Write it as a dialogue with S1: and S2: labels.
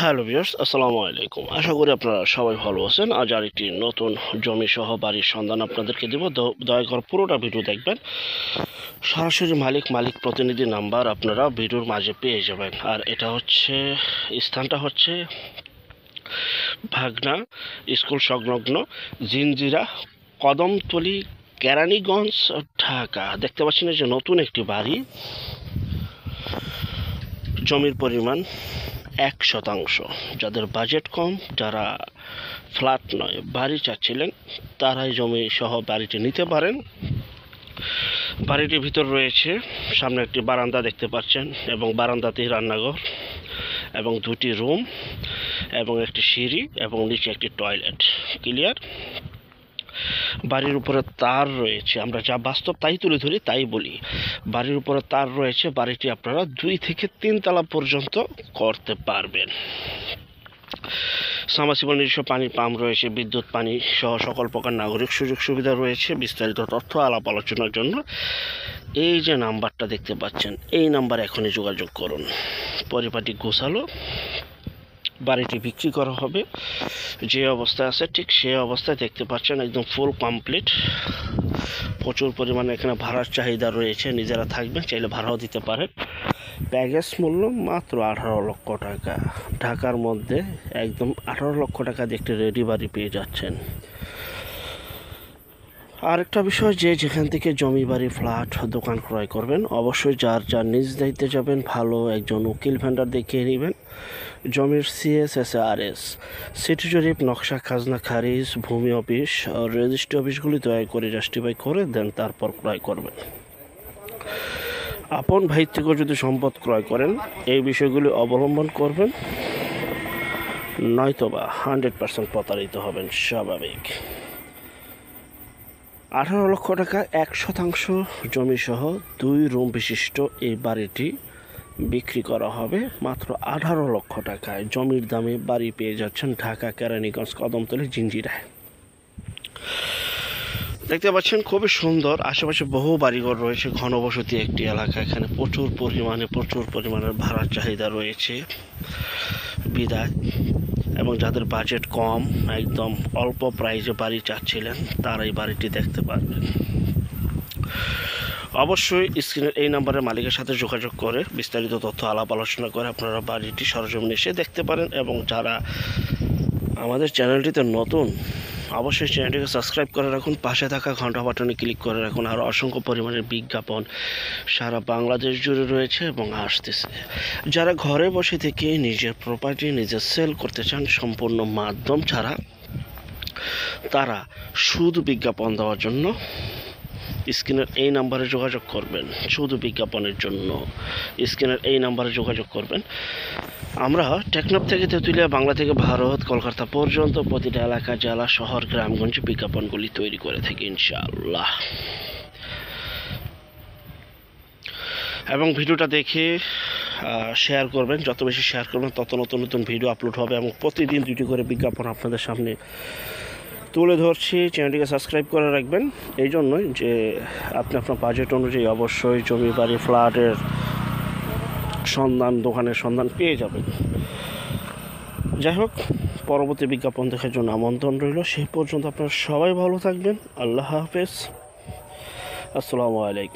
S1: Hello viewers, আসসালামু আলাইকুম। আশা করি আপনারা সবাই ভালো আছেন। আজ আরেকটি নতুন জমি সহ বাড়ির সন্ধান আপনাদেরকে দেব। দয়া করে পুরোটা ভিডিও দেখবেন। সরাসরি মালিক প্রতিনিধি নাম্বার আপনারা ভিডিওর মাঝে পেয়ে যাবেন। আর এটা হচ্ছে, স্থানটা হচ্ছে ভাগনা স্কুল সংলগ্ন জিনজিরা কদমতলী, কেরানীগঞ্জ, ঢাকা। দেখতে পাচ্ছেন যে নতুন একটি বাড়ি। জমির পরিমাণ 1%। যাদের বাজেট কম, যারা ফ্ল্যাট নয় বাড়ি চাচ্ছিলেন, তারাই জমি সহ বাড়িটি নিতে পারেন। বাড়িটির ভিতর রয়েছে সামনে একটি বারান্দা দেখতে পাচ্ছেন, এবং বারান্দাতেই রান্নাঘর এবং দুটি রুম এবং একটি সিঁড়ি এবং নিচে একটি টয়লেট। ক্লিয়ার। বাড়ির উপরে তার রয়েছে, আমরা যা বাস্তব তাই তুলে ধরি, তাই বলি। বাড়ির উপরে তার রয়েছে। বাড়িটি আপনারা 2 থেকে 3 তলা পর্যন্ত করতে পারবেন। সাবমার্সিবল নিজস্ব পানির পাম্প রয়েছে, বিদ্যুৎ পানি সহ সকল প্রকার নাগরিক সুযোগ সুবিধা রয়েছে। বিস্তারিত তথ্য আলাপ আলোচনার জন্য এই যে নাম্বারটা দেখতে পাচ্ছেন, এই নাম্বারে এখনই যোগাযোগ করুন। পরিপাটি গোছালো বাড়িটি বিক্রি করা হবে। যে অবস্থায় আছে ঠিক সেই অবস্থায় দেখতে পাচ্ছেন, একদম ফুল কমপ্লিট। প্রচুর পরিমাণে এখানে ভাড়ার চাহিদা রয়েছে। নিজেরা থাকবেন, চাইলে ভাড়াও দিতে পারেন। প্যাকেজ মূল্য মাত্র 18 লক্ষ টাকা। ঢাকার মধ্যে একদম 18 লক্ষ টাকা দিয়ে একটি রেডি বাড়ি পেয়ে যাচ্ছেন। আরেকটা বিষয়, যে যেখান থেকে জমি বাড়ি ফ্ল্যাট দোকান ক্রয় করবেন, অবশ্যই যার নিজ দায়িত্বে যাবেন, ভালো একজন উকিল ভেন্ডার দেখিয়ে নেবেন। জমির CSSRS, সিটি জরিপ, নকশা, খাজনা খারিজ, ভূমি অফিস, রেজিস্ট্রি অফিসগুলি দয়া করে জাস্টিফাই করে দেন, তারপর ক্রয় করবেন। আপন ভাই থেকে যদি সম্পদ ক্রয় করেন, এই বিষয়গুলি অবলম্বন করবেন, নয়তোবা 100% প্রতারিত হবেন, স্বাভাবিক। 18 লক্ষ টাকা 1% জমি সহ 2 রুম বিশিষ্ট এই বাড়িটি বিক্রি করা হবে মাত্র 18 লক্ষ টাকায়। জমির দামে বাড়ি পেয়ে যাচ্ছেন ঢাকা কেরানীগঞ্জ কদমতলী জিঞ্জিরায়। দেখতে পাচ্ছেন খুবই সুন্দর। আশেপাশে বহু বাড়িঘর রয়েছে, ঘনবসতি একটি এলাকা। এখানে প্রচুর পরিমাণের ভাড়ার চাহিদা রয়েছে বিদায়, এবং যাদের বাজেট কম, একদম অল্প প্রাইজে বাড়ি চাচ্ছিলেন, তারা এই বাড়িটি দেখতে পারবেন। অবশ্যই স্ক্রিনের এই নাম্বারের মালিকের সাথে যোগাযোগ করে বিস্তারিত তথ্য আলাপ আলোচনা করে আপনারা বাড়িটি সরজমিনে এসে দেখতে পারেন। এবং যারা আমাদের চ্যানেলটিতে নতুন, অবশ্যই চ্যানেলটিকে সাবস্ক্রাইব করে রাখুন, পাশে থাকা ঘন্টা বাটনে ক্লিক করে রাখুন। আরও অসংখ্য পরিমাণের বিজ্ঞাপন সারা বাংলাদেশ জুড়ে রয়েছে এবং আসতেছে। যারা ঘরে বসে থেকে নিজের প্রপার্টি নিজে সেল করতে চান সম্পূর্ণ মাধ্যম ছাড়া, তারা শুধু বিজ্ঞাপন দেওয়ার জন্য স্ক্রিনের এই নাম্বারে যোগাযোগ করবেন। শুধু বিজ্ঞাপনের জন্য স্ক্রিনের এই নাম্বারে যোগাযোগ করবেন। আমরা টেকনাফ থেকে তেঁতুলিয়া, বাংলা থেকে ভারত, কলকাতা পর্যন্ত প্রতিটা এলাকা, জেলা, শহর, গ্রামগঞ্জে বিজ্ঞাপনগুলি তৈরি করে থাকি ইনশাআল্লাহ। এবং ভিডিওটা দেখে শেয়ার করবেন। যত বেশি শেয়ার করবেন, তত নতুন ভিডিও আপলোড হবে, এবং প্রতিদিন 2টি করে বিজ্ঞাপন আপনাদের সামনে তুলে ধরছি। চ্যানেলটিকে সাবস্ক্রাইব করে রাখবেন, এই জন্যই যে আপনি আপনার বাজেট অনুযায়ী অবশ্যই জমি বাড়ি ফ্ল্যাটের সন্ধান, দোকানের সন্ধান পেয়ে যাবেন। যাই হোক, পরবর্তী বিজ্ঞাপন দেখার জন্য আমন্ত্রণ রইল। সেই পর্যন্ত আপনারা সবাই ভালো থাকবেন। আল্লাহ হাফেজ, আসসালামু আলাইকুম।